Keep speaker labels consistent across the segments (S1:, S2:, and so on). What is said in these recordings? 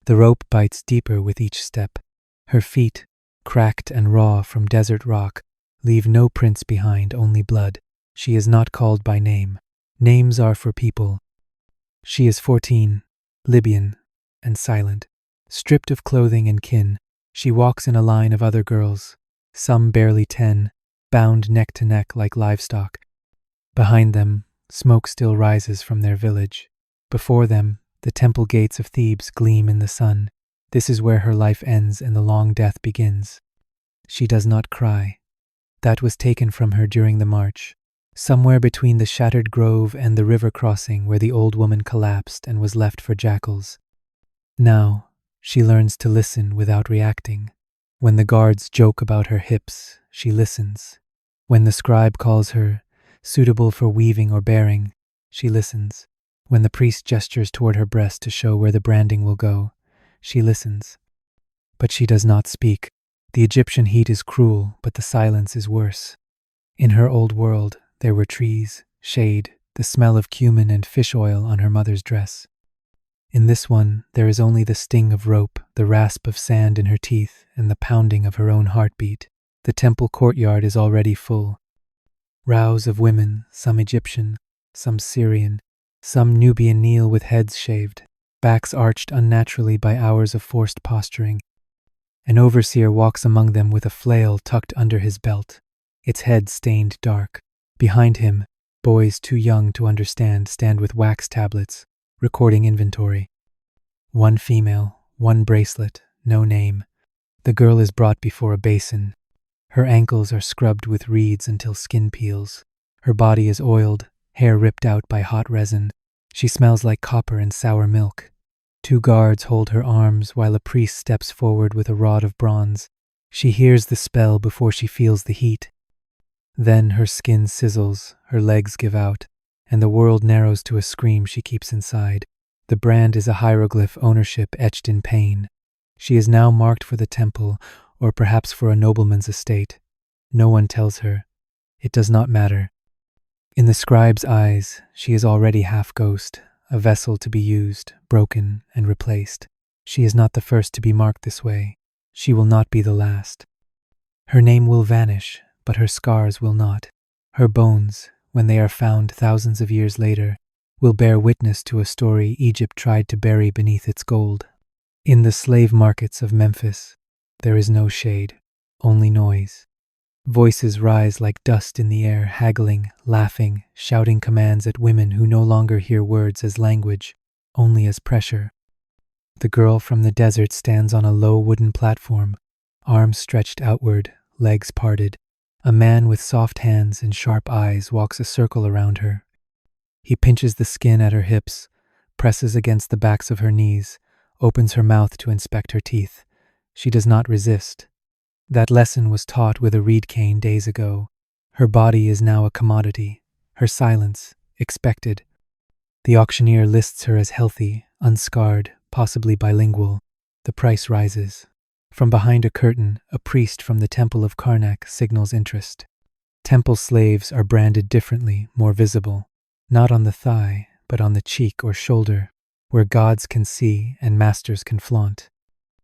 S1: The rope bites deeper with each step. Her feet, cracked and raw from desert rock, leave no prints behind, only blood. She is not called by name. Names are for people. She is 14, Libyan, and silent. Stripped of clothing and kin, she walks in a line of other girls, some barely 10, bound neck to neck like livestock. Behind them, smoke still rises from their village. Before them, the temple gates of Thebes gleam in the sun. This is where her life ends and the long death begins. She does not cry. That was taken from her during the march, somewhere between the shattered grove and the river crossing where the old woman collapsed and was left for jackals. Now, she learns to listen without reacting. When the guards joke about her hips, she listens. When the scribe calls her suitable for weaving or bearing, she listens. When the priest gestures toward her breast to show where the branding will go, she listens. But she does not speak. The Egyptian heat is cruel, but the silence is worse. In her old world, there were trees, shade, the smell of cumin and fish oil on her mother's dress. In this one, there is only the sting of rope, the rasp of sand in her teeth, and the pounding of her own heartbeat. The temple courtyard is already full. Rows of women, some Egyptian, some Syrian, some Nubian, kneel with heads shaved, backs arched unnaturally by hours of forced posturing. An overseer walks among them with a flail tucked under his belt, its head stained dark. Behind him, boys too young to understand stand with wax tablets, recording inventory. One female, one bracelet, no name. The girl is brought before a basin. Her ankles are scrubbed with reeds until skin peels. Her body is oiled, hair ripped out by hot resin. She smells like copper and sour milk. 2 guards hold her arms while a priest steps forward with a rod of bronze. She hears the spell before she feels the heat. Then her skin sizzles, her legs give out, and the world narrows to a scream she keeps inside. The brand is a hieroglyph, ownership etched in pain. She is now marked for the temple, or perhaps for a nobleman's estate. No one tells her. It does not matter. In the scribe's eyes, she is already half ghost, a vessel to be used, broken, and replaced. She is not the first to be marked this way. She will not be the last. Her name will vanish, but her scars will not. Her bones, when they are found thousands of years later, will bear witness to a story Egypt tried to bury beneath its gold. In the slave markets of Memphis, there is no shade, only noise. Voices rise like dust in the air, haggling, laughing, shouting commands at women who no longer hear words as language, only as pressure. The girl from the desert stands on a low wooden platform, arms stretched outward, legs parted. A man with soft hands and sharp eyes walks a circle around her. He pinches the skin at her hips, presses against the backs of her knees, opens her mouth to inspect her teeth. She does not resist. That lesson was taught with a reed cane days ago. Her body is now a commodity, her silence expected. The auctioneer lists her as healthy, unscarred, possibly bilingual. The price rises. From behind a curtain, a priest from the temple of Karnak signals interest. Temple slaves are branded differently, more visible, not on the thigh, but on the cheek or shoulder, where gods can see and masters can flaunt.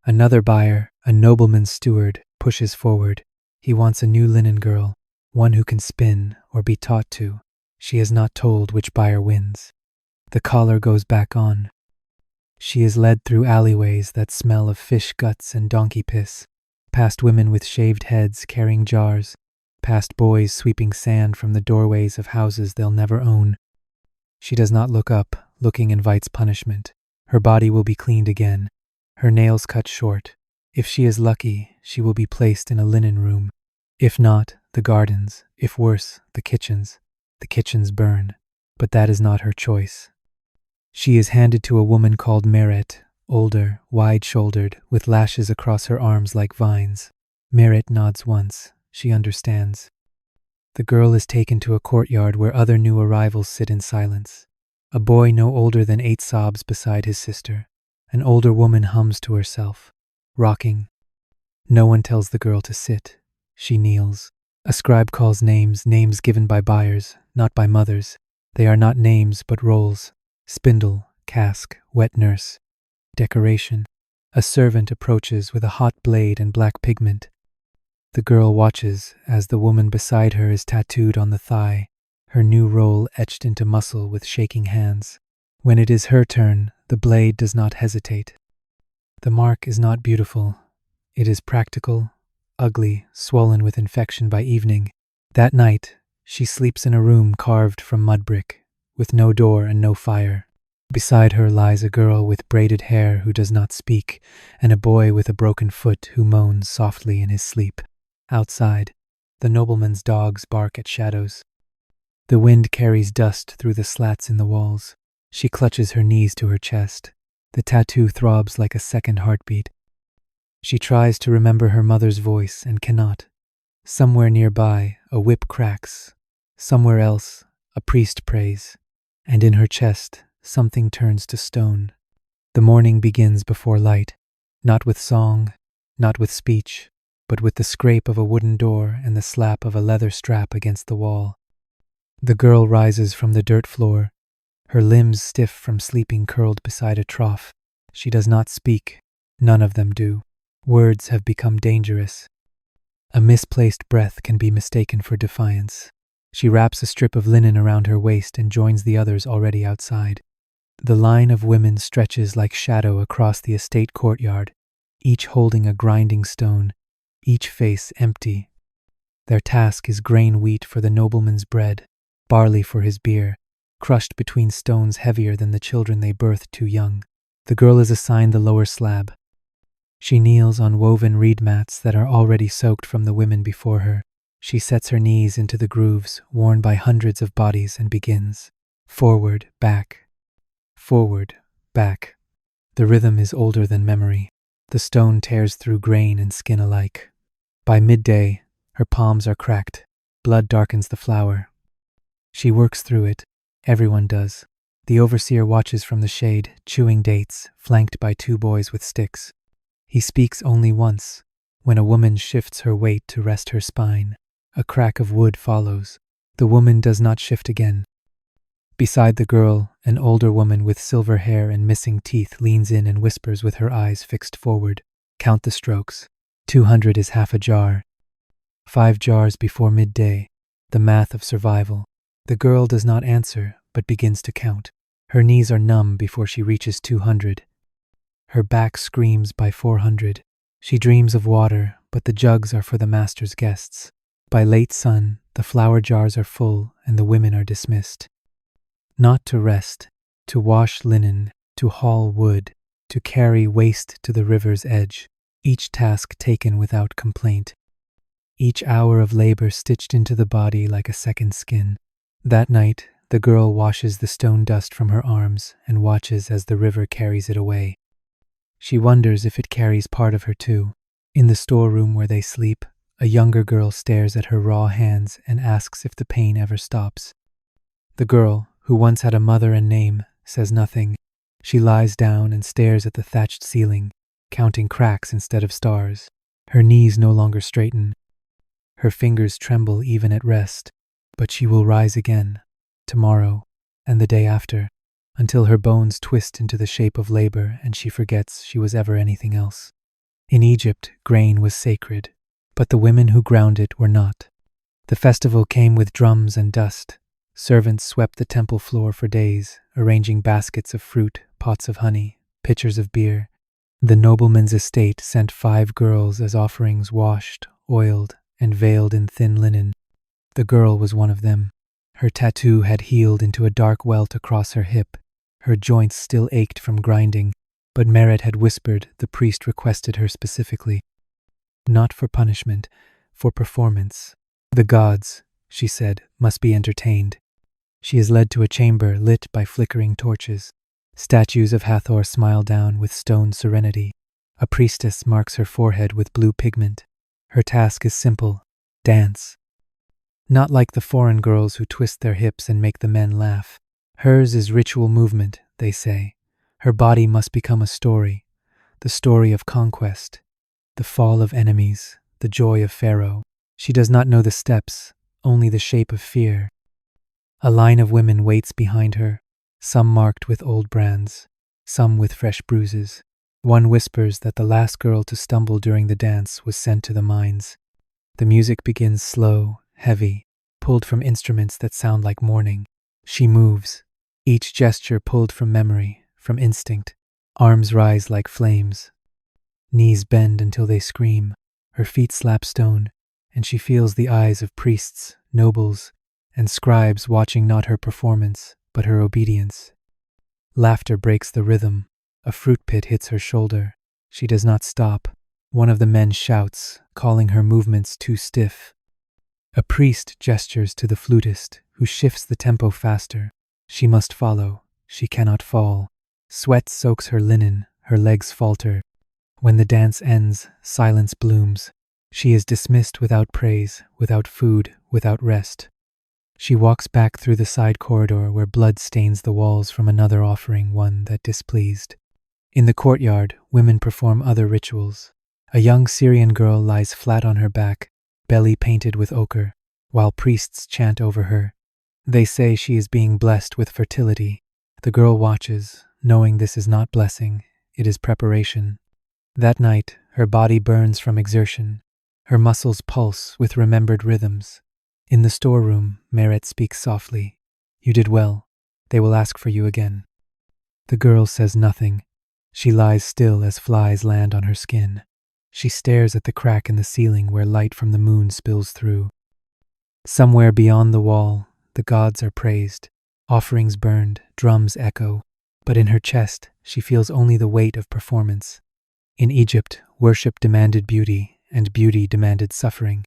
S1: Another buyer, a nobleman's steward, pushes forward. He wants a new linen girl, one who can spin or be taught to. She is not told which buyer wins. The collar goes back on. She is led through alleyways that smell of fish guts and donkey piss, past women with shaved heads carrying jars, past boys sweeping sand from the doorways of houses they'll never own. She does not look up. Looking invites punishment. Her body will be cleaned again, her nails cut short. If she is lucky, she will be placed in a linen room. If not, the gardens. If worse, the kitchens. The kitchens burn, but that is not her choice. She is handed to a woman called Meret, older, wide-shouldered, with lashes across her arms like vines. Meret nods once. She understands. The girl is taken to a courtyard where other new arrivals sit in silence. A boy no older than 8 sobs beside his sister. An older woman hums to herself, rocking. No one tells the girl to sit. She kneels. A scribe calls names given by buyers, not by mothers. They are not names but roles. Spindle, cask, wet nurse. Decoration. A servant approaches with a hot blade and black pigment. The girl watches as the woman beside her is tattooed on the thigh, her new role etched into muscle with shaking hands. When it is her turn, the blade does not hesitate. The mark is not beautiful. It is practical, ugly, swollen with infection by evening. That night, she sleeps in a room carved from mud brick, with no door and no fire. Beside her lies a girl with braided hair who does not speak, and a boy with a broken foot who moans softly in his sleep. Outside, the nobleman's dogs bark at shadows. The wind carries dust through the slats in the walls. She clutches her knees to her chest. The tattoo throbs like a second heartbeat. She tries to remember her mother's voice and cannot. Somewhere nearby, a whip cracks. Somewhere else, a priest prays. And in her chest, something turns to stone. The morning begins before light, not with song, not with speech, but with the scrape of a wooden door and the slap of a leather strap against the wall. The girl rises from the dirt floor, her limbs stiff from sleeping curled beside a trough. She does not speak. None of them do. Words have become dangerous. A misplaced breath can be mistaken for defiance. She wraps a strip of linen around her waist and joins the others already outside. The line of women stretches like shadow across the estate courtyard, each holding a grinding stone, each face empty. Their task is grain wheat for the nobleman's bread, barley for his beer, crushed between stones heavier than the children they birthed too young. The girl is assigned the lower slab. She kneels on woven reed mats that are already soaked from the women before her. She sets her knees into the grooves worn by hundreds of bodies and begins. Forward, back. Forward, back. The rhythm is older than memory. The stone tears through grain and skin alike. By midday, her palms are cracked. Blood darkens the flour. She works through it. Everyone does. The overseer watches from the shade, chewing dates, flanked by 2 boys with sticks. He speaks only once, when a woman shifts her weight to rest her spine. A crack of wood follows. The woman does not shift again. Beside the girl, an older woman with silver hair and missing teeth leans in and whispers with her eyes fixed forward. Count the strokes. 200 is half a jar. 5 jars before midday. The math of survival. The girl does not answer, but begins to count. Her knees are numb before she reaches 200. Her back screams by 400. She dreams of water, but the jugs are for the master's guests. By late sun, the flour jars are full and the women are dismissed. Not to rest, to wash linen, to haul wood, to carry waste to the river's edge, each task taken without complaint. Each hour of labor stitched into the body like a second skin. That night, the girl washes the stone dust from her arms and watches as the river carries it away. She wonders if it carries part of her too. In the storeroom where they sleep, a younger girl stares at her raw hands and asks if the pain ever stops. The girl, who once had a mother and name, says nothing. She lies down and stares at the thatched ceiling, counting cracks instead of stars. Her knees no longer straighten. Her fingers tremble even at rest, but she will rise again, tomorrow, and the day after, until her bones twist into the shape of labor and she forgets she was ever anything else. In Egypt, grain was sacred, but the women who ground it were not. The festival came with drums and dust. Servants swept the temple floor for days, arranging baskets of fruit, pots of honey, pitchers of beer. The nobleman's estate sent 5 girls as offerings washed, oiled, and veiled in thin linen. The girl was one of them. Her tattoo had healed into a dark welt across her hip. Her joints still ached from grinding, but Merit had whispered the priest requested her specifically. Not for punishment, for performance. The gods, she said, must be entertained. She is led to a chamber lit by flickering torches. Statues of Hathor smile down with stone serenity. A priestess marks her forehead with blue pigment. Her task is simple: dance. Not like the foreign girls who twist their hips and make the men laugh. Hers is ritual movement, they say. Her body must become a story, the story of conquest, the fall of enemies, the joy of Pharaoh. She does not know the steps, only the shape of fear. A line of women waits behind her, some marked with old brands, some with fresh bruises. One whispers that the last girl to stumble during the dance was sent to the mines. The music begins slow, heavy, pulled from instruments that sound like mourning. She moves, each gesture pulled from memory, from instinct. Arms rise like flames. Knees bend until they scream. Her feet slap stone, and she feels the eyes of priests, nobles, and scribes watching not her performance, but her obedience. Laughter breaks the rhythm. A fruit pit hits her shoulder. She does not stop. One of the men shouts, calling her movements too stiff. A priest gestures to the flutist, who shifts the tempo faster. She must follow. She cannot fall. Sweat soaks her linen. Her legs falter. When the dance ends, silence blooms. She is dismissed without praise, without food, without rest. She walks back through the side corridor where blood stains the walls from another offering, one that displeased. In the courtyard, women perform other rituals. A young Syrian girl lies flat on her back, belly painted with ochre, while priests chant over her. They say she is being blessed with fertility. The girl watches, knowing this is not blessing, it is preparation. That night, her body burns from exertion. Her muscles pulse with remembered rhythms. In the storeroom, Meret speaks softly. "You did well. They will ask for you again." The girl says nothing. She lies still as flies land on her skin. She stares at the crack in the ceiling where light from the moon spills through. Somewhere beyond the wall, the gods are praised. Offerings burned, drums echo. But in her chest, she feels only the weight of performance. In Egypt, worship demanded beauty, and beauty demanded suffering.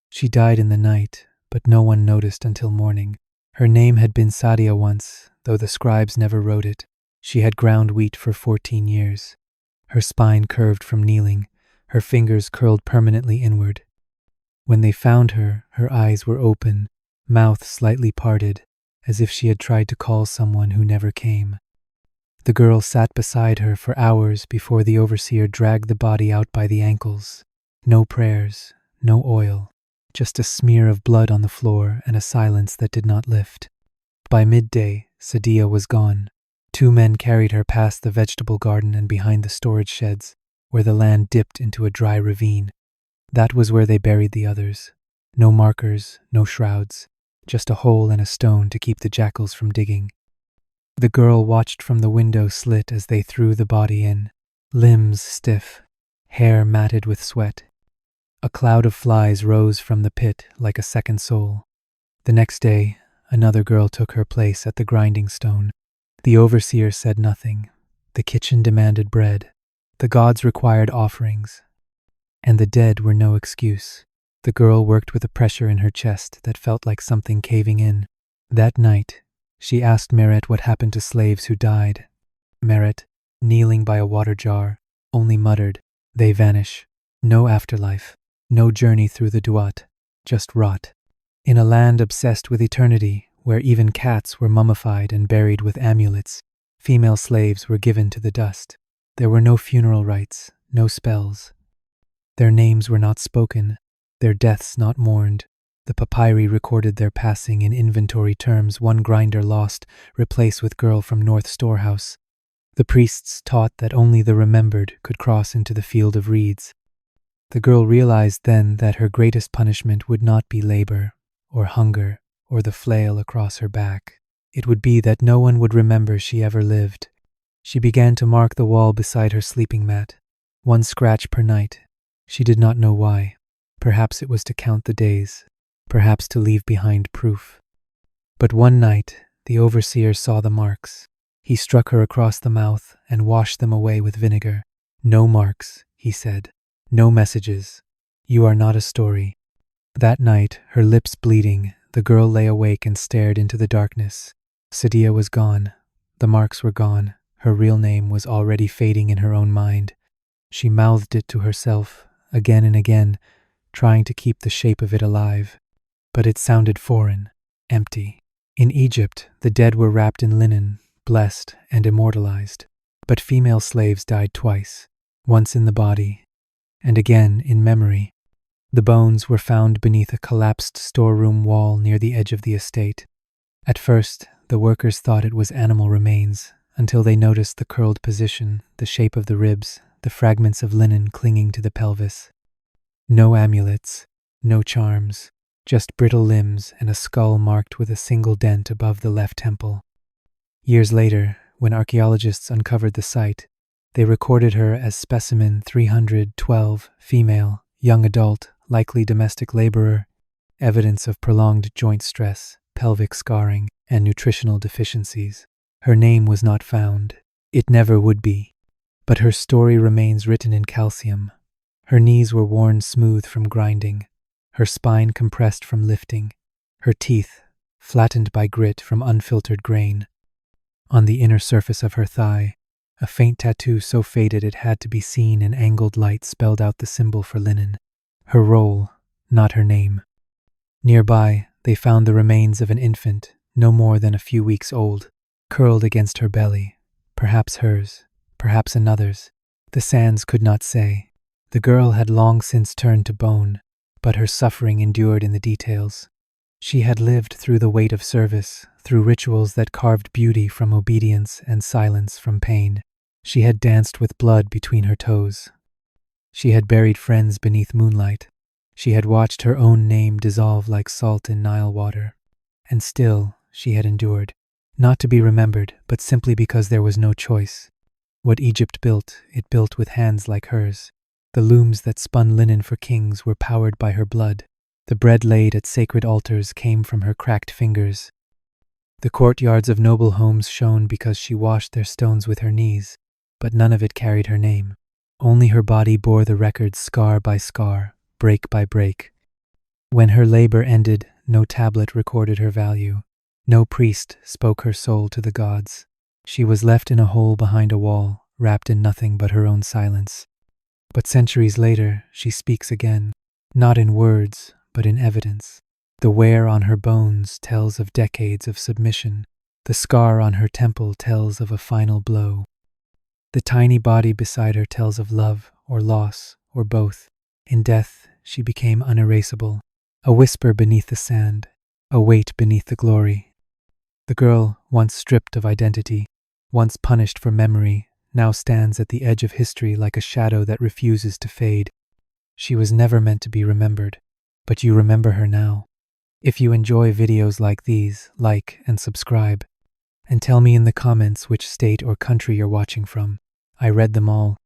S1: She died in the night, but no one noticed until morning. Her name had been Sadia once, though the scribes never wrote it. She had ground wheat for 14 years. Her spine curved from kneeling, her fingers curled permanently inward. When they found her, her eyes were open, mouth slightly parted, as if she had tried to call someone who never came. The girl sat beside her for hours before the overseer dragged the body out by the ankles. No prayers, no oil, just a smear of blood on the floor and a silence that did not lift. By midday, Sadia was gone. 2 men carried her past the vegetable garden and behind the storage sheds, where the land dipped into a dry ravine. That was where they buried the others. No markers, no shrouds, just a hole and a stone to keep the jackals from digging. The girl watched from the window slit as they threw the body in, limbs stiff, hair matted with sweat. A cloud of flies rose from the pit like a second soul. The next day, another girl took her place at the grinding stone. The overseer said nothing. The kitchen demanded bread. The gods required offerings. And the dead were no excuse. The girl worked with a pressure in her chest that felt like something caving in. That night, she asked Meret what happened to slaves who died. Meret, kneeling by a water jar, only muttered, "They vanish. No afterlife. No journey through the Duat. Just rot." In a land obsessed with eternity, where even cats were mummified and buried with amulets, female slaves were given to the dust. There were no funeral rites, no spells. Their names were not spoken, their deaths not mourned. The papyri recorded their passing in inventory terms, one grinder lost, replaced with girl from North Storehouse. The priests taught that only the remembered could cross into the field of reeds. The girl realized then that her greatest punishment would not be labor, or hunger, or the flail across her back. It would be that no one would remember she ever lived. She began to mark the wall beside her sleeping mat, 1 scratch per night. She did not know why. Perhaps it was to count the days, perhaps to leave behind proof. But one night, the overseer saw the marks. He struck her across the mouth and washed them away with vinegar. "No marks," he said. "No messages. You are not a story." That night, her lips bleeding, the girl lay awake and stared into the darkness. Sadia was gone. The marks were gone. Her real name was already fading in her own mind. She mouthed it to herself, again and again, trying to keep the shape of it alive. But it sounded foreign, empty. In Egypt, the dead were wrapped in linen, blessed and immortalized. But female slaves died twice, once in the body, and again in memory. The bones were found beneath a collapsed storeroom wall near the edge of the estate. At first, the workers thought it was animal remains, until they noticed the curled position, the shape of the ribs, the fragments of linen clinging to the pelvis. No amulets, no charms, just brittle limbs and a skull marked with a single dent above the left temple. Years later, when archaeologists uncovered the site, they recorded her as specimen 312, female, young adult, likely domestic laborer, evidence of prolonged joint stress, pelvic scarring, and nutritional deficiencies. Her name was not found. It never would be. But her story remains written in calcium. Her knees were worn smooth from grinding, her spine compressed from lifting, her teeth flattened by grit from unfiltered grain. On the inner surface of her thigh, a faint tattoo so faded it had to be seen in angled light spelled out the symbol for linen. Her role, not her name. Nearby, they found the remains of an infant, no more than a few weeks old, curled against her belly, perhaps hers, perhaps another's. The sands could not say. The girl had long since turned to bone, but her suffering endured in the details. She had lived through the weight of service, through rituals that carved beauty from obedience and silence from pain. She had danced with blood between her toes. She had buried friends beneath moonlight. She had watched her own name dissolve like salt in Nile water. And still, she had endured, not to be remembered, but simply because there was no choice. What Egypt built, it built with hands like hers. The looms that spun linen for kings were powered by her blood. The bread laid at sacred altars came from her cracked fingers. The courtyards of noble homes shone because she washed their stones with her knees, but none of it carried her name. Only her body bore the records scar by scar, break by break. When her labor ended, no tablet recorded her value. No priest spoke her soul to the gods. She was left in a hole behind a wall, wrapped in nothing but her own silence. But centuries later, she speaks again, not in words, but in evidence. The wear on her bones tells of decades of submission. The scar on her temple tells of a final blow. The tiny body beside her tells of love, or loss, or both. In death, she became unerasable, a whisper beneath the sand, a weight beneath the glory. The girl, once stripped of identity, once punished for memory, now stands at the edge of history like a shadow that refuses to fade. She was never meant to be remembered, but you remember her now. If you enjoy videos like these, like and subscribe. And tell me in the comments which state or country you're watching from. I read them all.